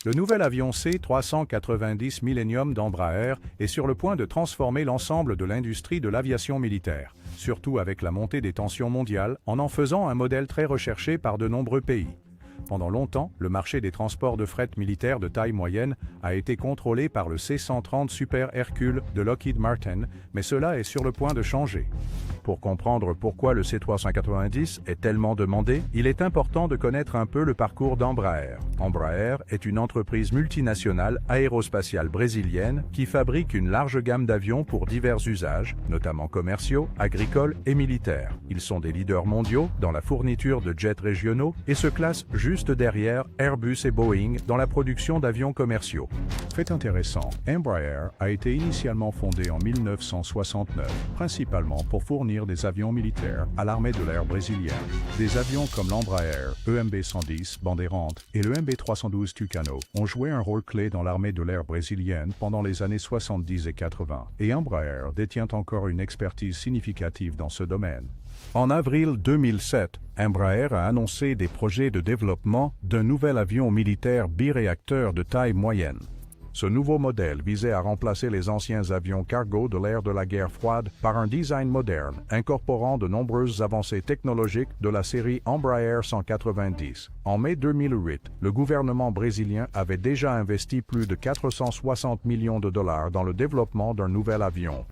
Le nouvel avion C-390 Millennium d'Embraer est sur le point de transformer l'ensemble de l'industrie de l'aviation militaire, surtout avec la montée des tensions mondiales, en faisant un modèle très recherché par de nombreux pays. Pendant longtemps, le marché des transports de fret militaire de taille moyenne a été contrôlé par le C-130 Super Hercule de Lockheed Martin, mais cela est sur le point de changer. Pour comprendre pourquoi le C-390 est tellement demandé, il est important de connaître un peu le parcours d'Embraer. Embraer est une entreprise multinationale aérospatiale brésilienne qui fabrique une large gamme d'avions pour divers usages, notamment commerciaux, agricoles et militaires. Ils sont des leaders mondiaux dans la fourniture de jets régionaux et se classent juste derrière Airbus et Boeing dans la production d'avions commerciaux. Fait intéressant, Embraer a été initialement fondé en 1969, principalement pour fournir des avions militaires à l'armée de l'air brésilienne. Des avions comme l'Embraer EMB-110 Bandeirante et le MB-312 Tucano ont joué un rôle clé dans l'armée de l'air brésilienne pendant les années 70 et 80, et Embraer détient encore une expertise significative dans ce domaine. En avril 2007, Embraer a annoncé des projets de développement d'un nouvel avion militaire biréacteur de taille moyenne. Ce nouveau modèle visait à remplacer les anciens avions cargo de l'ère de la guerre froide par un design moderne, incorporant de nombreuses avancées technologiques de la série Embraer 190. En mai 2008, le gouvernement brésilien avait déjà investi plus de 460 millions de dollars dans le développement d'un nouvel avion.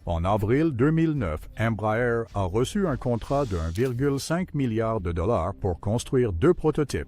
En avril 2009, Embraer a reçu un contrat de 1,5 milliard de dollars pour construire 2 prototypes.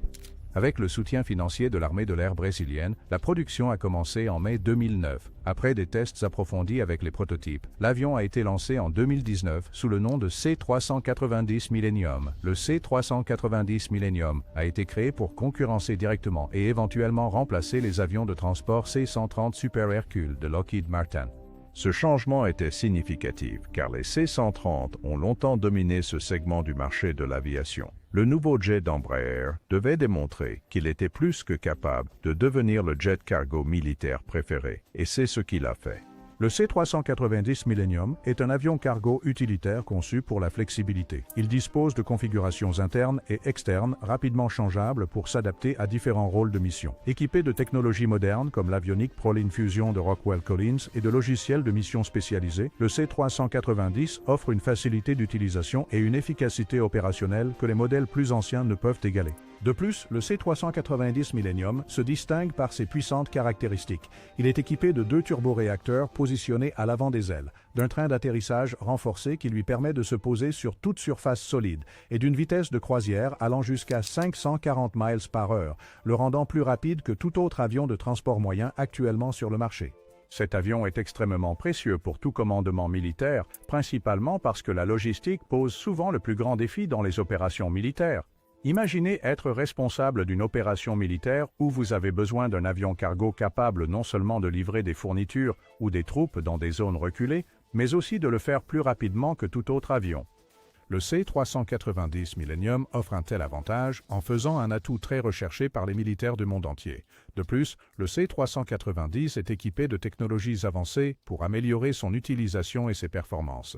Avec le soutien financier de l'armée de l'air brésilienne, la production a commencé en mai 2009. Après des tests approfondis avec les prototypes, l'avion a été lancé en 2019 sous le nom de C-390 Millennium. Le C-390 Millennium a été créé pour concurrencer directement et éventuellement remplacer les avions de transport C-130 Super Hercule de Lockheed Martin. Ce changement était significatif car les C-130 ont longtemps dominé ce segment du marché de l'aviation. Le nouveau jet d'Embraer devait démontrer qu'il était plus que capable de devenir le jet cargo militaire préféré, et c'est ce qu'il a fait. Le C-390 Millennium est un avion cargo utilitaire conçu pour la flexibilité. Il dispose de configurations internes et externes rapidement changeables pour s'adapter à différents rôles de mission. Équipé de technologies modernes comme l'avionique Prolin Fusion de Rockwell Collins et de logiciels de mission spécialisés, le C-390 offre une facilité d'utilisation et une efficacité opérationnelle que les modèles plus anciens ne peuvent égaler. De plus, le C-390 Millennium se distingue par ses puissantes caractéristiques. Il est équipé de 2 turboréacteurs positionnés à l'avant des ailes, d'un train d'atterrissage renforcé qui lui permet de se poser sur toute surface solide et d'une vitesse de croisière allant jusqu'à 540 miles par heure, le rendant plus rapide que tout autre avion de transport moyen actuellement sur le marché. Cet avion est extrêmement précieux pour tout commandement militaire, principalement parce que la logistique pose souvent le plus grand défi dans les opérations militaires. Imaginez être responsable d'une opération militaire où vous avez besoin d'un avion cargo capable non seulement de livrer des fournitures ou des troupes dans des zones reculées, mais aussi de le faire plus rapidement que tout autre avion. Le C-390 Millennium offre un tel avantage en faisant un atout très recherché par les militaires du monde entier. De plus, le C-390 est équipé de technologies avancées pour améliorer son utilisation et ses performances.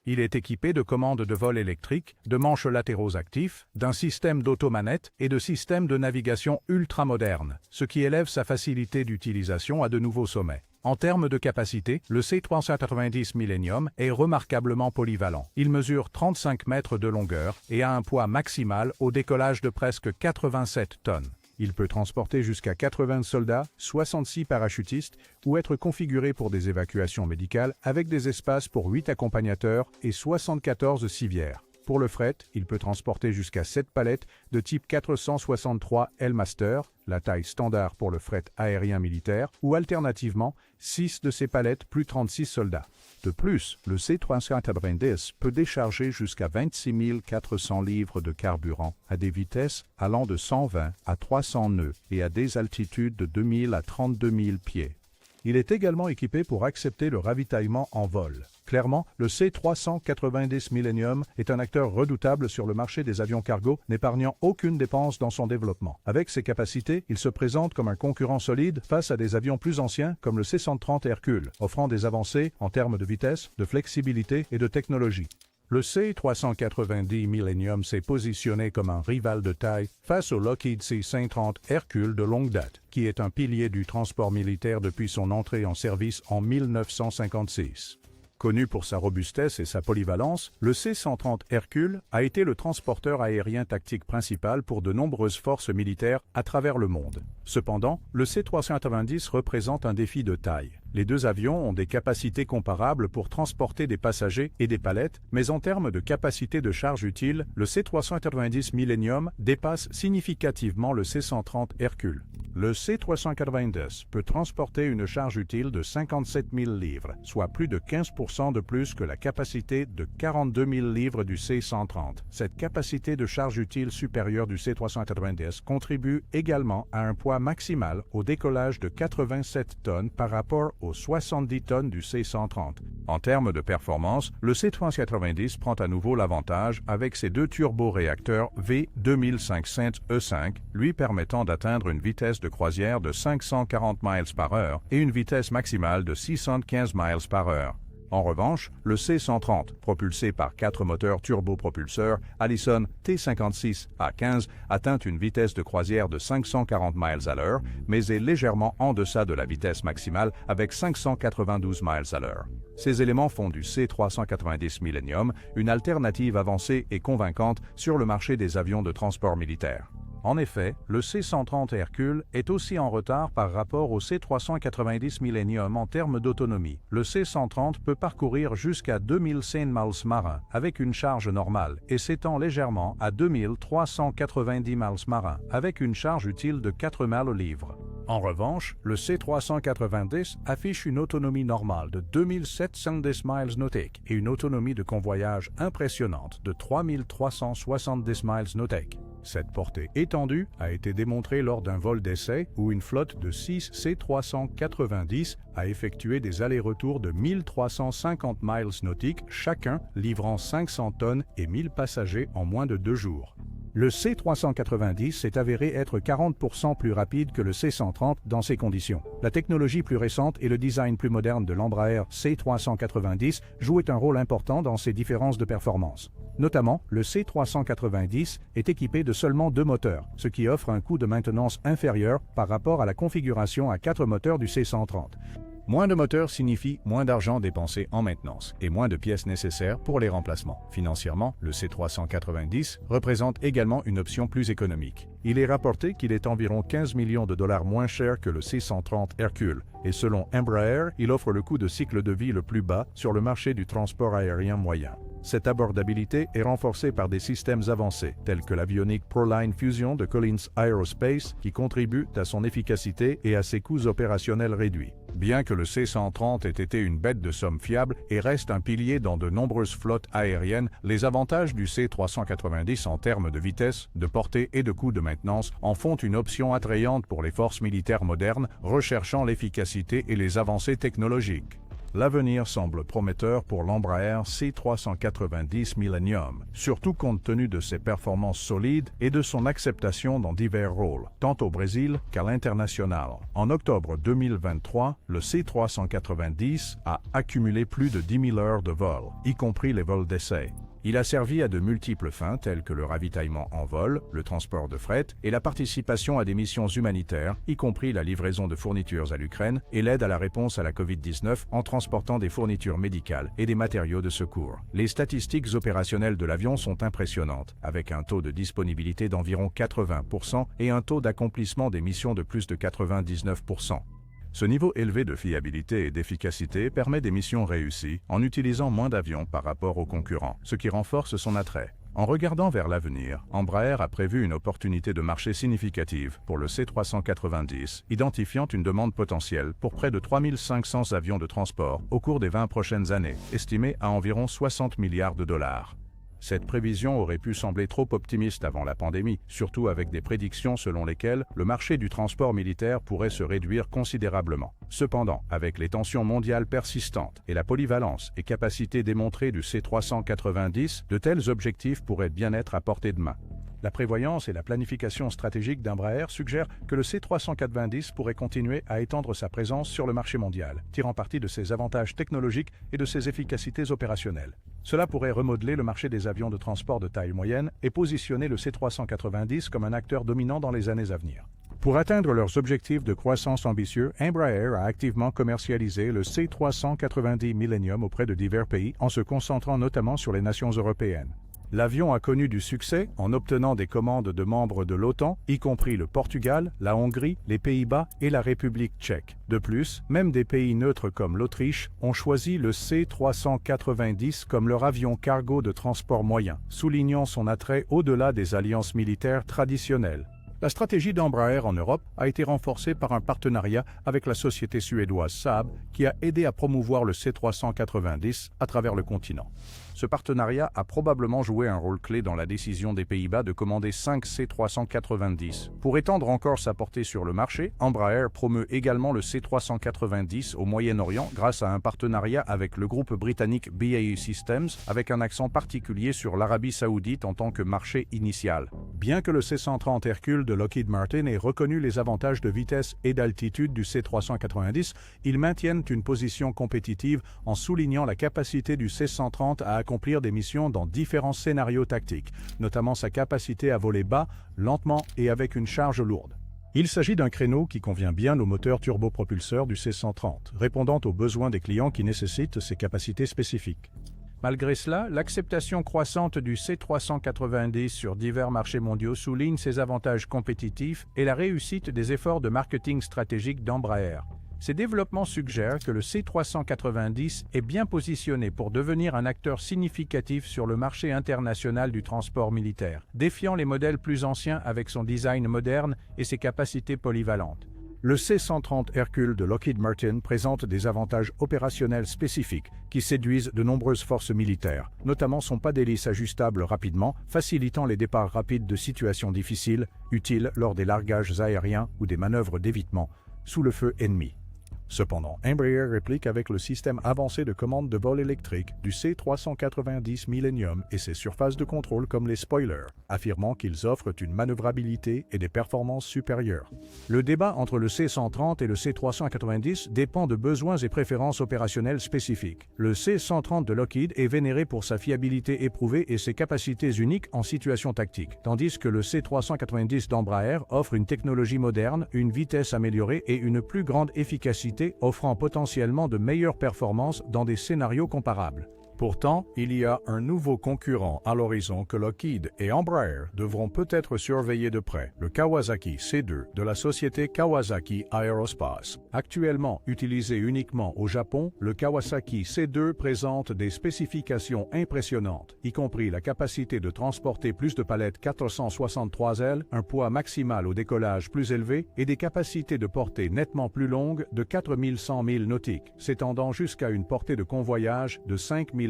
Il est équipé de commandes de vol électriques, de manches latéraux actifs, d'un système d'automanette et de systèmes de navigation ultramodernes, ce qui élève sa facilité d'utilisation à de nouveaux sommets. En termes de capacité, le C-390 Millennium est remarquablement polyvalent. Il mesure 35 mètres de longueur et a un poids maximal au décollage de presque 87 tonnes. Il peut transporter jusqu'à 80 soldats, 66 parachutistes ou être configuré pour des évacuations médicales avec des espaces pour 8 accompagnateurs et 74 civières. Pour le fret, il peut transporter jusqu'à 7 palettes de type 463 L-Master, la taille standard pour le fret aérien militaire, ou alternativement 6 de ces palettes plus 36 soldats. De plus, le C-390 peut décharger jusqu'à 26 400 livres de carburant à des vitesses allant de 120 à 300 nœuds et à des altitudes de 2000 à 32 000 pieds. Il est également équipé pour accepter le ravitaillement en vol. Clairement, le C-390 Millennium est un acteur redoutable sur le marché des avions cargo, n'épargnant aucune dépense dans son développement. Avec ses capacités, il se présente comme un concurrent solide face à des avions plus anciens comme le C-130 Hercule, offrant des avancées en termes de vitesse, de flexibilité et de technologie. Le C-390 Millennium s'est positionné comme un rival de taille face au Lockheed C-130 Hercule de longue date, qui est un pilier du transport militaire depuis son entrée en service en 1956. Connu pour sa robustesse et sa polyvalence, le C-130 Hercule a été le transporteur aérien tactique principal pour de nombreuses forces militaires à travers le monde. Cependant, le C-390 représente un défi de taille. Les deux avions ont des capacités comparables pour transporter des passagers et des palettes, mais en termes de capacité de charge utile, le C-390 Millennium dépasse significativement le C-130 Hercule. Le C-390 peut transporter une charge utile de 57 000 livres, soit plus de 15% de plus que la capacité de 42 000 livres du C-130. Cette capacité de charge utile supérieure du C-390 contribue également à un poids maximal au décollage de 87 tonnes par rapport aux 70 tonnes du C-130. En termes de performance, le C-390 prend à nouveau l'avantage avec ses deux turboréacteurs V2500E5, lui permettant d'atteindre une vitesse de croisière de 540 miles par heure et une vitesse maximale de 615 miles par heure. En revanche, le C-130, propulsé par 4 moteurs turbopropulseurs Allison T56A15, atteint une vitesse de croisière de 540 miles à l'heure, mais est légèrement en deçà de la vitesse maximale avec 592 miles à l'heure. Ces éléments font du C-390 Millennium une alternative avancée et convaincante sur le marché des avions de transport militaire. En effet, le C-130 Hercule est aussi en retard par rapport au C-390 Millennium en termes d'autonomie. Le C-130 peut parcourir jusqu'à 2100 miles marins avec une charge normale et s'étend légèrement à 2390 miles marins avec une charge utile de 4 miles au livre. En revanche, le C-390 affiche une autonomie normale de 2710 miles nautiques et une autonomie de convoyage impressionnante de 3370 miles nautiques. Cette portée étendue a été démontrée lors d'un vol d'essai où une flotte de 6 C-390 a effectué des allers-retours de 1350 miles nautiques chacun, livrant 500 tonnes et 1000 passagers en moins de 2 jours. Le C-390 s'est avéré être 40% plus rapide que le C-130 dans ces conditions. La technologie plus récente et le design plus moderne de l'Embraer C-390 jouaient un rôle important dans ces différences de performance. Notamment, le C-390 est équipé de seulement 2 moteurs, ce qui offre un coût de maintenance inférieur par rapport à la configuration à 4 moteurs du C-130. Moins de moteurs signifie moins d'argent dépensé en maintenance et moins de pièces nécessaires pour les remplacements. Financièrement, le C-390 représente également une option plus économique. Il est rapporté qu'il est environ 15 millions de dollars moins cher que le C-130 Hercule, et selon Embraer, il offre le coût de cycle de vie le plus bas sur le marché du transport aérien moyen. Cette abordabilité est renforcée par des systèmes avancés, tels que l'avionique Proline Fusion de Collins Aerospace, qui contribue à son efficacité et à ses coûts opérationnels réduits. Bien que le C-130 ait été une bête de somme fiable et reste un pilier dans de nombreuses flottes aériennes, les avantages du C-390 en termes de vitesse, de portée et de coût de maintenance en font une option attrayante pour les forces militaires modernes recherchant l'efficacité et les avancées technologiques. L'avenir semble prometteur pour l'Embraer C-390 Millennium, surtout compte tenu de ses performances solides et de son acceptation dans divers rôles, tant au Brésil qu'à l'international. En octobre 2023, le C-390 a accumulé plus de 10 000 heures de vol, y compris les vols d'essai. Il a servi à de multiples fins telles que le ravitaillement en vol, le transport de fret et la participation à des missions humanitaires, y compris la livraison de fournitures à l'Ukraine et l'aide à la réponse à la COVID-19 en transportant des fournitures médicales et des matériaux de secours. Les statistiques opérationnelles de l'avion sont impressionnantes, avec un taux de disponibilité d'environ 80% et un taux d'accomplissement des missions de plus de 99%. Ce niveau élevé de fiabilité et d'efficacité permet des missions réussies en utilisant moins d'avions par rapport aux concurrents, ce qui renforce son attrait. En regardant vers l'avenir, Embraer a prévu une opportunité de marché significative pour le C-390, identifiant une demande potentielle pour près de 3500 avions de transport au cours des 20 prochaines années, estimée à environ 60 milliards de dollars. Cette prévision aurait pu sembler trop optimiste avant la pandémie, surtout avec des prédictions selon lesquelles le marché du transport militaire pourrait se réduire considérablement. Cependant, avec les tensions mondiales persistantes et la polyvalence et capacité démontrée du C-390, de tels objectifs pourraient bien être à portée de main. La prévoyance et la planification stratégique d'Embraer suggèrent que le C390 pourrait continuer à étendre sa présence sur le marché mondial, tirant parti de ses avantages technologiques et de ses efficacités opérationnelles. Cela pourrait remodeler le marché des avions de transport de taille moyenne et positionner le C390 comme un acteur dominant dans les années à venir. Pour atteindre leurs objectifs de croissance ambitieux, Embraer a activement commercialisé le C390 Millennium auprès de divers pays en se concentrant notamment sur les nations européennes. L'avion a connu du succès en obtenant des commandes de membres de l'OTAN, y compris le Portugal, la Hongrie, les Pays-Bas et la République tchèque. De plus, même des pays neutres comme l'Autriche ont choisi le C390 comme leur avion cargo de transport moyen, soulignant son attrait au-delà des alliances militaires traditionnelles. La stratégie d'Embraer en Europe a été renforcée par un partenariat avec la société suédoise Saab qui a aidé à promouvoir le C390 à travers le continent. Ce partenariat a probablement joué un rôle clé dans la décision des Pays-Bas de commander 5 C390. Pour étendre encore sa portée sur le marché, Embraer promeut également le C390 au Moyen-Orient grâce à un partenariat avec le groupe britannique BAE Systems avec un accent particulier sur l'Arabie Saoudite en tant que marché initial. Bien que le C-130 Hercule de Lockheed Martin ait reconnu les avantages de vitesse et d'altitude du C-390, ils maintiennent une position compétitive en soulignant la capacité du C-130 à accomplir des missions dans différents scénarios tactiques, notamment sa capacité à voler bas, lentement et avec une charge lourde. Il s'agit d'un créneau qui convient bien aux moteurs turbopropulseurs du C-130, répondant aux besoins des clients qui nécessitent ces capacités spécifiques. Malgré cela, l'acceptation croissante du C390 sur divers marchés mondiaux souligne ses avantages compétitifs et la réussite des efforts de marketing stratégique d'Embraer. Ces développements suggèrent que le C390 est bien positionné pour devenir un acteur significatif sur le marché international du transport militaire, défiant les modèles plus anciens avec son design moderne et ses capacités polyvalentes. Le C-130 Hercule de Lockheed Martin présente des avantages opérationnels spécifiques qui séduisent de nombreuses forces militaires, notamment son pas d'hélice ajustable rapidement, facilitant les départs rapides de situations difficiles, utiles lors des largages aériens ou des manœuvres d'évitement sous le feu ennemi. Cependant, Embraer réplique avec le système avancé de commande de vol électrique du C390 Millennium et ses surfaces de contrôle comme les spoilers, affirmant qu'ils offrent une manœuvrabilité et des performances supérieures. Le débat entre le C130 et le C390 dépend de besoins et préférences opérationnelles spécifiques. Le C130 de Lockheed est vénéré pour sa fiabilité éprouvée et ses capacités uniques en situation tactique, tandis que le C390 d'Embraer offre une technologie moderne, une vitesse améliorée et une plus grande efficacité offrant potentiellement de meilleures performances dans des scénarios comparables. Pourtant, il y a un nouveau concurrent à l'horizon que Lockheed et Embraer devront peut-être surveiller de près, le Kawasaki C2 de la société Kawasaki Aerospace. Actuellement utilisé uniquement au Japon, le Kawasaki C2 présente des spécifications impressionnantes, y compris la capacité de transporter plus de palettes 463 ailes, un poids maximal au décollage plus élevé et des capacités de portée nettement plus longues de 4100 milles nautiques, s'étendant jusqu'à une portée de convoyage de 5300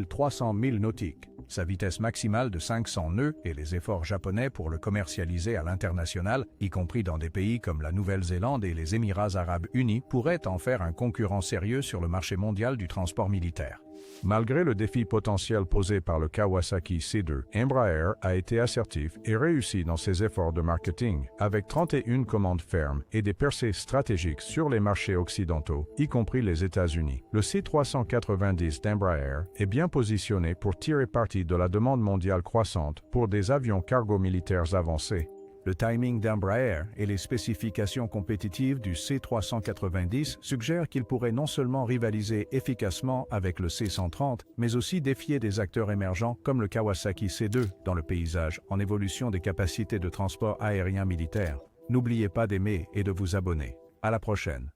milles nautiques. Sa vitesse maximale de 500 nœuds et les efforts japonais pour le commercialiser à l'international, y compris dans des pays comme la Nouvelle-Zélande et les Émirats arabes unis, pourraient en faire un concurrent sérieux sur le marché mondial du transport militaire. Malgré le défi potentiel posé par le Kawasaki C2, Embraer a été assertif et réussi dans ses efforts de marketing, avec 31 commandes fermes et des percées stratégiques sur les marchés occidentaux, y compris les États-Unis. Le C390 d'Embraer est bien positionné pour tirer parti de la demande mondiale croissante pour des avions cargo militaires avancés. Le timing d'Embraer et les spécifications compétitives du C390 suggèrent qu'il pourrait non seulement rivaliser efficacement avec le C130, mais aussi défier des acteurs émergents comme le Kawasaki C2 dans le paysage en évolution des capacités de transport aérien militaire. N'oubliez pas d'aimer et de vous abonner. À la prochaine.